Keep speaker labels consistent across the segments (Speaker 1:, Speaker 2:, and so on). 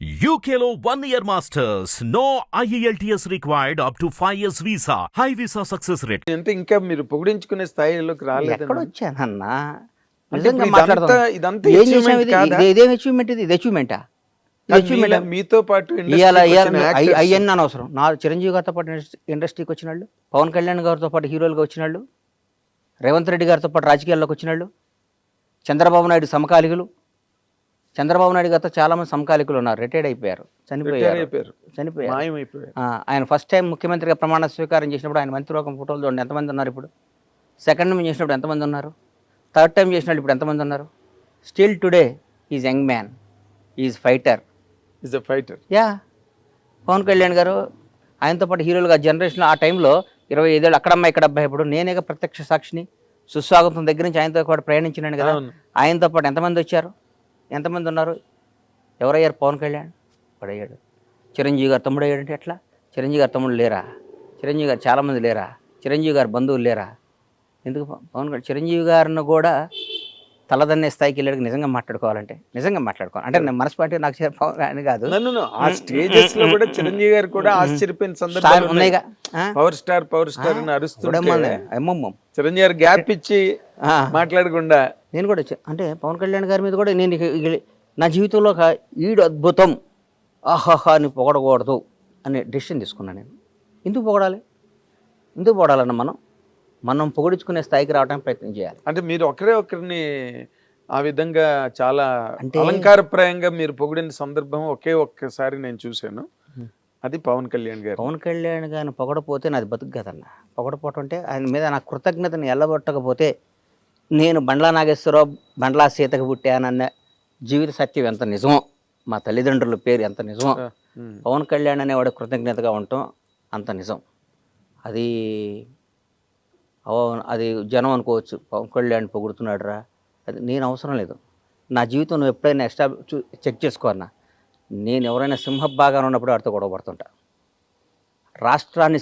Speaker 1: UKLO 1 year masters. No IELTS required up to 5 years visa. High visa success rate.
Speaker 2: అంటే ఇంకా మీరు పొగిడించుకునే స్థాయిలోకి రాలేదన్నా?
Speaker 3: ఎక్కడొచ్చానన్నా
Speaker 2: అంటే
Speaker 3: నిజంగా
Speaker 2: ఇప్పుడు
Speaker 3: మాట్లాడదాం.
Speaker 2: ఇదంతా
Speaker 3: ఏం
Speaker 2: achievement
Speaker 3: చేసాం ఇది?
Speaker 2: కాదా?
Speaker 3: ఇదేం అచీవ్మెంట్ ఇది అచీవ్మెంటా
Speaker 2: మీతో పాటు
Speaker 3: ఇవాళ
Speaker 2: industry కి వచ్చిన actors.
Speaker 3: అవన్నీ అనవసరం. నా చిరంజీవి గారితో పాటు ఇండస్ట్రీకి వచ్చిన వాళ్ళు, పవన్ కళ్యాణ్ గారితో పాటు హీరోలుగా వచ్చిన వాళ్ళు, రేవంత్ రెడ్డి గారితో పాటు రాజకీయాల్లోకి వచ్చిన వాళ్ళు, చంద్రబాబు నాయుడు సమకాలికులు. చంద్రబాబు నాయుడు గారితో చాలామంది సమకాలికులు ఉన్నారు, రిటైర్డ్ అయిపోయారు,
Speaker 2: అయిపోయారు.
Speaker 3: చనిపోయారు.
Speaker 2: మాయమైపోయారు.
Speaker 3: ఆయన ఫస్ట్ టైం ముఖ్యమంత్రిగా ప్రమాణ స్వీకారం చేసినప్పుడు ఆయన మంత్రివర్గం ఫోటోలు చూడండి ఎంతమంది ఉన్నారు ఇప్పుడు. సెకండ్ టైం చేసినప్పుడు ఎంతమంది ఉన్నారు, థర్డ్ టైం చేసినప్పుడు ఇప్పుడు ఎంతమంది ఉన్నారు. Still today is young man, is fighter.
Speaker 2: Is a fighter.
Speaker 3: Yeah, Pawan Kalyan గారు ఆయనతో పాటు హీరోలుగా జనరేషన్ ఆ టైంలో 25 ఏళ్ళు అక్కడమ్మ ఇక్కడ అబ్బాయి. ఇప్పుడు నేనేగా ప్రత్యక్ష సాక్షిని. సుస్వాగతం దగ్గర నుంచి ఆయనతో పాటు ప్రయాణించినాను కదా.
Speaker 2: అవును.
Speaker 3: ఆయనతో పాటు ఎంతమంది వచ్చారు, ఎంతమంది ఉన్నారు. ఎవరయ్యారు? పవన్ కళ్యాణ్ వాడయ్యాడు. చిరంజీవి గారు తమ్ముడు అయ్యాడంటే ఎట్లా? చిరంజీవి గారు తమ్ముడు లేరా? చిరంజీవి గారు చాలామంది లేరా? చిరంజీవి గారు బంధువులు లేరా? ఎందుకు పవన్ కళ్యాణ్ చిరంజీవి గారిని కూడా తలదన్నే స్థాయికి వెళ్ళాడు. నిజంగా మాట్లాడుకోవాలంటే నిజంగా మాట్లాడుకోవాలి అంటే నేను మనస్పాటి నాకు పవన్ కళ్యాణ్ కాదు.
Speaker 2: నన్ను ఆ స్టేజెస్ లో కూడా చిరంజీవి గారు కూడా ఆశ్చర్యపోయిన సందర్భాలు
Speaker 3: ఉన్నాయిగా.
Speaker 2: పవర్ స్టార్ అని అరుస్తుంటే
Speaker 3: అమ్మమ్మ
Speaker 2: చిరంజీవి గారు గ్యాప్ ఇచ్చి మాట్లాడకుండా
Speaker 3: నేను కూడా అంటే పవన్ కళ్యాణ్ గారి మీద కూడా నేను నా జీవితంలో ఒక ఈడు అద్భుతం ఆహాహా అని పొగడకూడదు అనే డెసిషన్ తీసుకున్నాను నేను. ఎందుకు పొగడాలి? ఎందుకు పొగడాలన్న మనం పొగిడించుకునే స్థాయికి రావడానికి ప్రయత్నం చేయాలి.
Speaker 2: అంటే మీరు ఒకరిని ఆ విధంగా చాలా అలంకారప్రాయంగా మీరు పొగిడిన సందర్భం ఒక్కసారి నేను చూశాను. అది పవన్ కళ్యాణ్ గారు.
Speaker 3: పవన్ కళ్యాణ్ గారిని పొగడపోతే నాది బతుకు కదన్న. పొగడపోవటం అంటే ఆయన మీద నా కృతజ్ఞతని ఎల్లబొట్టకపోతే నేను బండ్లా నాగేశ్వరరావు బండ్లా సీతకు పుట్టానన్న జీవిత సత్యం ఎంత నిజమో, మా తల్లిదండ్రుల పేరు ఎంత నిజమో, పవన్ కళ్యాణ్ అనేవాడు కృతజ్ఞతగా ఉండటం అంత నిజం. అది జనం అనుకోవచ్చు, పవన్ కళ్యాణ్ పొగుడుతున్నాడు రా, అది నేను అవసరం లేదు. నా జీవితం నువ్వు ఎప్పుడైనా చెక్ చేసుకో అన్నా. నేను ఎవరైనా సింహభాగాన ఉన్నప్పుడు వాడితో గొడవపడుతుంటా. రాష్ట్రాన్ని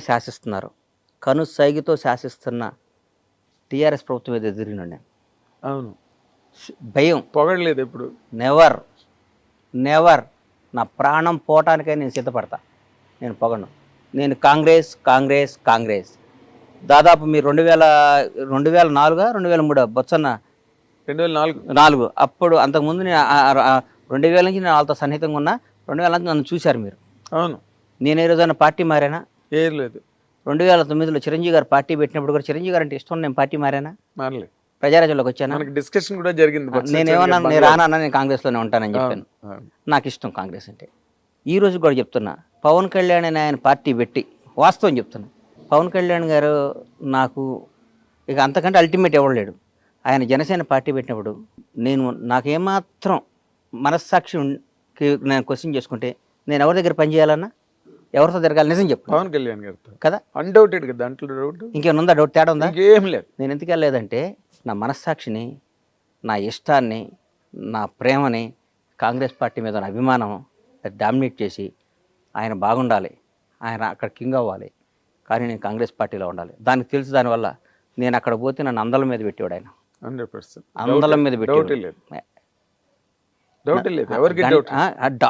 Speaker 3: శాసిస్తున్నారు, కనుసైగితో శాసిస్తున్న టీఆర్ఎస్ ప్రభుత్వం మీద ఎదిరినాడు నేను.
Speaker 2: అవును,
Speaker 3: భయం
Speaker 2: పొగడలేదు ఎప్పుడు.
Speaker 3: నెవర్ నా ప్రాణం పోవటానికై నేను సిద్ధపడతా. నేను పొగను. నేను కాంగ్రెస్ దాదాపు మీరు 2004 2003 బొత్సన్న
Speaker 2: 2004
Speaker 3: అప్పుడు అంతకుముందు నేను 2000 నుంచి నేను వాళ్ళతో సన్నిహితంగా ఉన్నా. 2000 నుంచి నన్ను చూశారు మీరు.
Speaker 2: అవును.
Speaker 3: నేను ఏ రోజైనా పార్టీ మారానా?
Speaker 2: ఏం లేదు.
Speaker 3: 2009లో చిరంజీవి గారు పార్టీ పెట్టినప్పుడు కూడా చిరంజీవి గారు అంటే ఇష్టం, నేను పార్టీ మారానా?
Speaker 2: మారలేదు.
Speaker 3: ప్రజారాజ్యంలోకి వచ్చానా?
Speaker 2: డిస్కషన్ కూడా జరిగింది.
Speaker 3: నేనేమన్నా నేను రానన్నా, నేను కాంగ్రెస్లోనే ఉంటానని చెప్పాను. నాకు ఇష్టం కాంగ్రెస్ అంటే. ఈ రోజు కూడా చెప్తున్నా, పవన్ కళ్యాణ్ అని ఆయన పార్టీ పెట్టి వాస్తవం చెప్తున్నా, పవన్ కళ్యాణ్ గారు నాకు ఇక అంతకంటే అల్టిమేట్ ఎవరు లేడు. ఆయన జనసేన పార్టీ పెట్టినప్పుడు నాకేమాత్రం మనస్సాక్షికి నేను క్వశ్చన్ చేసుకుంటే నేను ఎవరి దగ్గర పనిచేయాలన్నా, ఎవరితో తిరగాలి? నిజం చెప్పు.
Speaker 2: పవన్ కళ్యాణ్ గారితో
Speaker 3: కదా.
Speaker 2: అన్డౌటెడ్ కదా, దాంట్లో డౌట్
Speaker 3: ఇంకేమైనా ఉందా? డౌట్ తేడా ఉందా?
Speaker 2: ఇంకేం లేదు.
Speaker 3: నేను ఎందుకు వెళ్ళలేదంటే నా మనస్సాక్షిని, నా ఇష్టాన్ని, నా ప్రేమని, కాంగ్రెస్ పార్టీ మీద నా అభిమానం అది డామినేట్ చేసి ఆయన బాగుండాలి, ఆయన అక్కడ కింగ్ అవ్వాలి, కానీ నేను కాంగ్రెస్ పార్టీలో ఉండాలి. దానికి తెలుసు. దానివల్ల నేను అక్కడ పోతే నన్ను అందల మీద పెట్టేవాడు ఆయన.
Speaker 2: 100%
Speaker 3: అందలం మీద పెట్టేవాడు.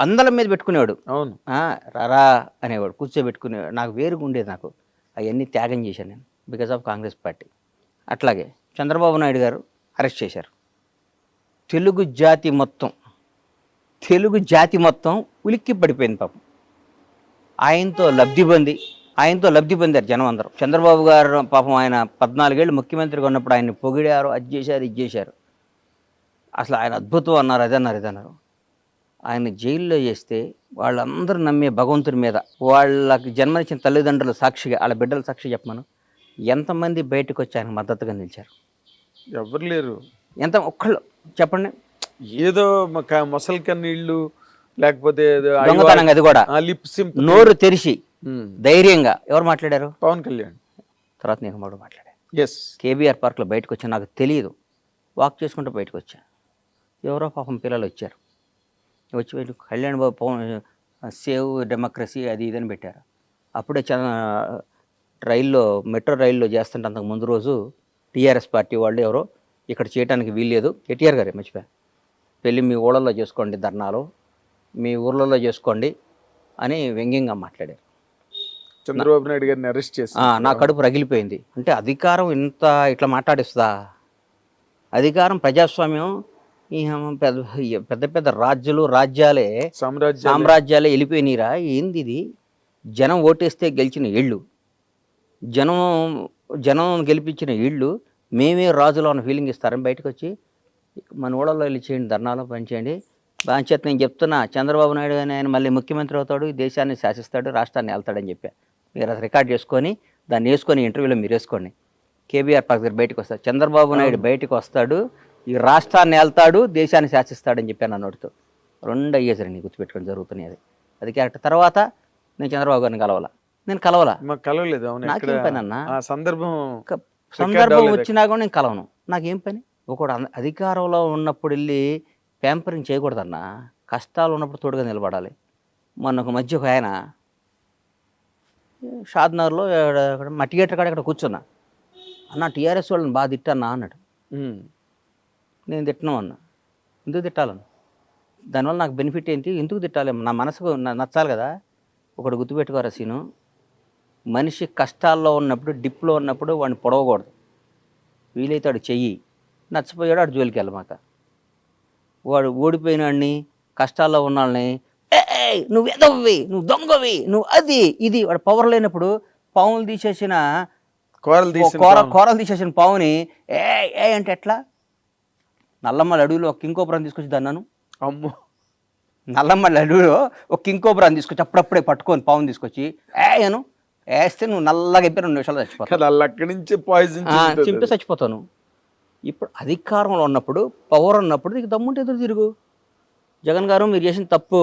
Speaker 3: అందలం మీద పెట్టుకునేవాడు.
Speaker 2: అవును.
Speaker 3: రారా అనేవాడు, కూర్చోబెట్టుకునేవాడు. నాకు వేరుగా ఉండేది. నాకు అవన్నీ త్యాగం చేశాను నేను బికాజ్ ఆఫ్ కాంగ్రెస్ పార్టీ. అట్లాగే చంద్రబాబు నాయుడు గారు అరెస్ట్ చేశారు. తెలుగు జాతి మొత్తం ఉలిక్కి పడిపోయింది పాపం. ఆయనతో లబ్ధి పొందారు జనం అందరూ. చంద్రబాబు గారు పాపం ఆయన 14 ఏళ్ళు ముఖ్యమంత్రిగా ఉన్నప్పుడు ఆయన్ని పొగిడారు, అది చేశారు, ఇది చేశారు. అసలు ఆయన అద్భుతం అన్నారు, ఇదన్నారు. ఆయన జైల్లో చేస్తే వాళ్ళందరూ నమ్మే భగవంతుడి మీద, వాళ్ళకి జన్మనిచ్చిన తల్లిదండ్రుల సాక్షిగా, వాళ్ళ బిడ్డల సాక్షి చెప్పమను, ఎంతమంది బయటకు వచ్చి ఆయనకు మద్దతుగా నిలిచారు?
Speaker 2: ఎవరు లేరు.
Speaker 3: ఒక్కళ్ళు చెప్పండి.
Speaker 2: ఏదో మొసలి కన్నీళ్ళు, లేకపోతే
Speaker 3: దొంగతనంగా, అది కూడా నోరు తెరిచి ధైర్యంగా ఎవరు మాట్లాడారు?
Speaker 2: పవన్ కళ్యాణ్.
Speaker 3: తర్వాత నేను కూడా మాట్లాడాను.
Speaker 2: ఎస్.
Speaker 3: కేబీఆర్ పార్క్లో బయటకు వచ్చా, నాకు తెలియదు, వాక్ చేసుకుంటూ బయటకు వచ్చా. ఎవరో పాపం పిల్లలు వచ్చారు, వచ్చి కళ్యాణ్ బాబు పవన్ సేవ్ డెమోక్రసీ అది ఇదని పెట్టారు. అప్పుడే మెట్రో రైల్లో చేస్తుంటే అంతకు ముందు రోజు టీఆర్ఎస్ పార్టీ వాళ్ళు ఎవరో ఇక్కడ చేయడానికి వీల్లేదు, కేటీఆర్ గారే మర్చిపోయా, పెళ్ళి మీ ఊళ్ళల్లో చేసుకోండి, ధర్నాలు మీ ఊర్లలో చేసుకోండి అని వ్యంగ్యంగా మాట్లాడారు.
Speaker 2: చంద్రబాబు నాయుడు గారిని అరెస్ట్ చేసి
Speaker 3: నా కడుపు రగిలిపోయింది. అంటే అధికారం ఇంత ఇట్లా మాట్లాడిస్తుందా? అధికారం ప్రజాస్వామ్యం ఈ పెద్ద పెద్ద రాజ్యాలే సామ్రాజ్యాలే వెళ్ళిపోయినరా? ఏంది ఇది? జనం ఓటేస్తే గెలిచిన ఇళ్ళు, జనం గెలిపించిన ఇళ్ళు మేమే రాజులో ఉన్న ఫీలింగ్ ఇస్తారని బయటకు వచ్చి మన ఊళ్ళలో వెళ్ళి చేయండి, ధర్నాలో పనిచేయండి. బాధ్యత నేను చెప్తున్నా, చంద్రబాబు నాయుడు అని ఆయన మళ్ళీ ముఖ్యమంత్రి అవుతాడు, దేశాన్ని శాసిస్తాడు, రాష్ట్రాన్ని వెళ్తాడని చెప్పా. మీరు అది రికార్డ్ చేసుకొని దాన్ని వేసుకొని ఇంటర్వ్యూలో మీరు వేసుకోండి. కేబీఆర్ పార్క్ దగ్గర బయటకు వస్తాడు, చంద్రబాబు నాయుడు బయటకు వస్తాడు, ఈ రాష్ట్రాన్ని వెళ్తాడు, దేశాన్ని శాసిస్తాడని చెప్పాను నా నోటితో. 2 అయ్యేసరి గుర్తుపెట్టుకొని జరుగుతున్నాయి. అది క్యారెక్టర్. తర్వాత నేను చంద్రబాబు గారిని నేను కలవలా.
Speaker 2: కలవలేదు.
Speaker 3: నాకేం పని అన్న?
Speaker 2: సందర్భం
Speaker 3: వచ్చినా కూడా నేను కలవను. నాకేం పని? ఒకడు అధికారంలో ఉన్నప్పుడు వెళ్ళి ప్యాంపరింగ్ చేయకూడదన్నా. కష్టాలు ఉన్నప్పుడు తోడుగా నిలబడాలి. మొన్న ఒక మధ్య ఒక ఆయన షాద్నగర్లో మా థియేటర్ కాడ ఇక్కడ కూర్చున్నా. అన్న టీఆర్ఎస్ వాళ్ళని బాగా తిట్టన్నా అన్నాడు. నేను తిట్టను అన్నా. ఎందుకు తిట్టాలను? దానివల్ల నాకు బెనిఫిట్ ఏంటి? ఎందుకు తిట్టాలి? నా మనసుకు నచ్చాలి కదా. ఒకటి గుర్తుపెట్టుకోరా సీను, మనిషి కష్టాల్లో ఉన్నప్పుడు, డిప్లో ఉన్నప్పుడు వాడిని పొడవకూడదు. వీలైతే వాడు చెయ్యి, నచ్చిపోయాడు వాడు జోలికి వెళ్ళమాక. వాడు ఓడిపోయినాడిని, కష్టాల్లో ఉన్నాళ్ళని నువ్వు ఎదవ్వి, నువ్వు దొంగవి, నువ్వు అది ఇది, వాడు పవర్ లేనప్పుడు పావులు తీసేసిన కూరలు తీసేసిన పావుని ఏ అంటే ఎట్లా? నల్లమ్మల అడవిలో ఒక కింకోపురం తీసుకొచ్చి దన్నాను.
Speaker 2: అమ్మో,
Speaker 3: నల్లమ్మల అడవిలో ఒక కింకోపురం తీసుకొచ్చి అప్పుడప్పుడే పట్టుకొని పావుని తీసుకొచ్చి అను వేస్తే నువ్వు నల్లగా అయిపోయి 2 నిమిషాలు చచ్చిపోతావు.
Speaker 2: అక్కడి నుంచి పాయిజన్
Speaker 3: చింపి చచ్చిపోతాను. ఇప్పుడు అధికారంలో ఉన్నప్పుడు, పవర్ ఉన్నప్పుడు నీకు దమ్ముంటే ఎదురు తిరుగు. జగన్ గారు మీరు చేసిన తప్పు,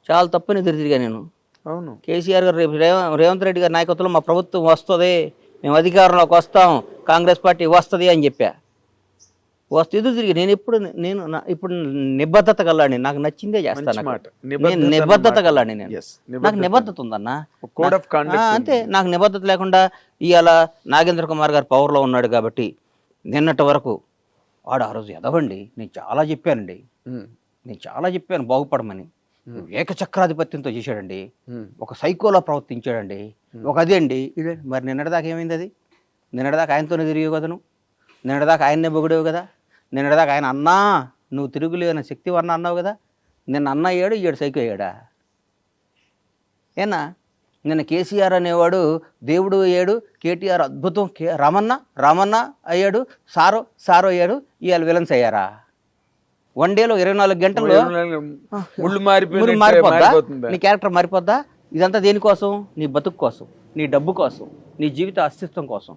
Speaker 3: చాలా తప్పని ఎదురు తిరిగా నేను.
Speaker 2: అవును.
Speaker 3: కేసీఆర్ గారు రేపు రేవంత్ రెడ్డి గారి నాయకత్వంలో మా ప్రభుత్వం వస్తుంది, మేము అధికారంలోకి వస్తాం, కాంగ్రెస్ పార్టీ వస్తుంది అని చెప్పా. వస్తే ఎదురు తిరిగి నేను ఇప్పుడు నిబద్ధత గల్లాడిని. నాకు నచ్చిందే చేస్తాను. నేను నిబద్ధత గల్లాడిని. నాకు నిబద్ధత ఉందన్న. అంతే. నాకు నిబద్ధత లేకుండా ఇవాళ నాగేంద్ర కుమార్ గారు పవర్లో ఉన్నాడు కాబట్టి నిన్నటి వరకు వాడు ఆ రోజు ఎదవండి. నేను చాలా చెప్పాను బాగుపడమని. ఏకచక్రాధిపత్యంతో చేశాడండి, ఒక సైకోలా ప్రవర్తించాడండి, ఒక అదే అండి ఇదే. మరి నిన్నటిదాకా ఏమైంది? అది నిన్నటిదాకా ఆయనతోనే తిరిగి కదా, నువ్వు నిన్నటిదాకా ఆయన్నే పొగిడేవు కదా, నిన్నటిదాకా ఆయన అన్నా నువ్వు తిరుగులేని శక్తి వర్ణ అన్నావు కదా. నిన్న అన్న అయ్యాడు, ఈడు సైకో అయ్యాడా? ఏనా? నిన్న కేసీఆర్ అనేవాడు దేవుడు అయ్యాడు, కేటీఆర్ అద్భుతం, రామన్న అయ్యాడు, సారో అయ్యాడు, ఇవాళ విలన్స్ అయ్యారా? 1 డేలో 24 గంటల్లో మారిపోద్దా? నీ క్యారెక్టర్ మారిపోద్దా? ఇదంతా దేనికోసం? నీ బతుకు కోసం, నీ డబ్బు కోసం, నీ జీవిత అస్తిత్వం కోసం.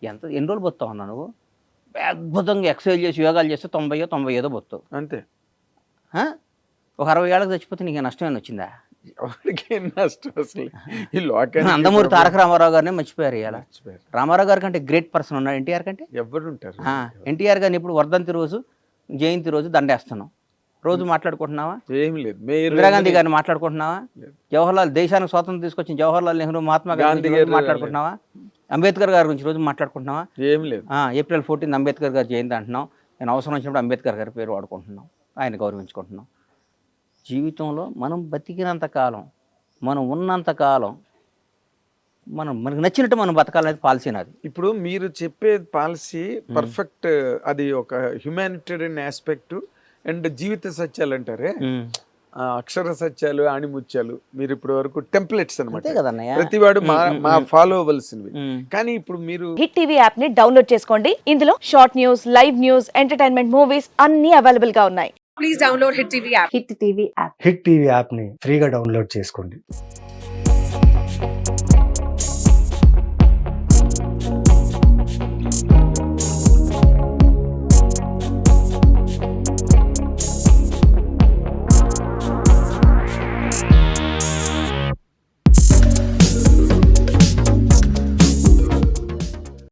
Speaker 3: ఎన్ని రోజులు బతుతావు అన్నా నువ్వు? అద్భుతంగా ఎక్సర్సైజ్ చేసి యోగాలు చేస్తే 90 బతుతావు అంతే. ఒక 60 ఏళ్ళకి చచ్చిపోతే నీకు నష్టమేనా వచ్చిందా? నందమూరి తారక రామారావు గారిని మర్చిపోయారు. ఇలా రామారావు గారి కంటే గ్రేట్ పర్సన్ ఉన్నాడు ఎన్టీఆర్ కంటే.
Speaker 2: ఎవరు ఉంటారు?
Speaker 3: ఎన్టీఆర్ గారిని ఇప్పుడు వర్ధంతి రోజు, జయంతి రోజు దండేస్తున్నాం. రోజు మాట్లాడుకుంటున్నావా?
Speaker 2: ఏమి లేదు.
Speaker 3: ఇందిరాగాంధీ గారిని మాట్లాడుకుంటున్నావా? జవహర్లాల్, దేశానికి స్వాతంత్రం తీసుకొచ్చిన జవహర్లాల్ నెహ్రూ, మహాత్మా గాంధీ గారు మాట్లాడుకుంటున్నావా? అంబేద్కర్ గారి గురించి రోజు మాట్లాడుకుంటున్నావా?
Speaker 2: ఏం లేదు.
Speaker 3: ఏప్రిల్ 14 అంబేద్కర్ గారు జయంతి అంటున్నాం. నేను అవసరం వచ్చినప్పుడు అంబేద్కర్ గారి పేరు వాడుకుంటున్నాం, ఆయన గౌరవించుకుంటున్నాం. జీవితంలో మనం బతికినంత కాలం, మనం ఉన్నంత కాలం మనకు నచ్చినట్టు మనం బతకాలనేది పాలసీ నాది.
Speaker 2: ఇప్పుడు మీరు చెప్పే పాలసీ పర్ఫెక్ట్. అది ఒక హ్యుమానిటేరియన్ ఆస్పెక్ట్ అండ్ జీవిత సత్యాలు అంటారే, అక్షర సత్యాలు, ఆణిముత్యాలు మీరు ఇప్పుడు వరకు టెంప్లెట్స్ అన్నమాట. ప్రతివాడు మా ఫాలో అవ్వాల్సినవి. కానీ ఇప్పుడు మీరు
Speaker 4: హిట్ టీవీ యాప్ ని డౌన్లోడ్ చేసుకోండి. ఇందులో short news, live news, entertainment movies అన్ని అవైలబుల్ గా ఉన్నాయి. Please download hit TV app.
Speaker 5: Hit TV app ని ఫ్రీగా డౌన్లోడ్ చేసుకోండి.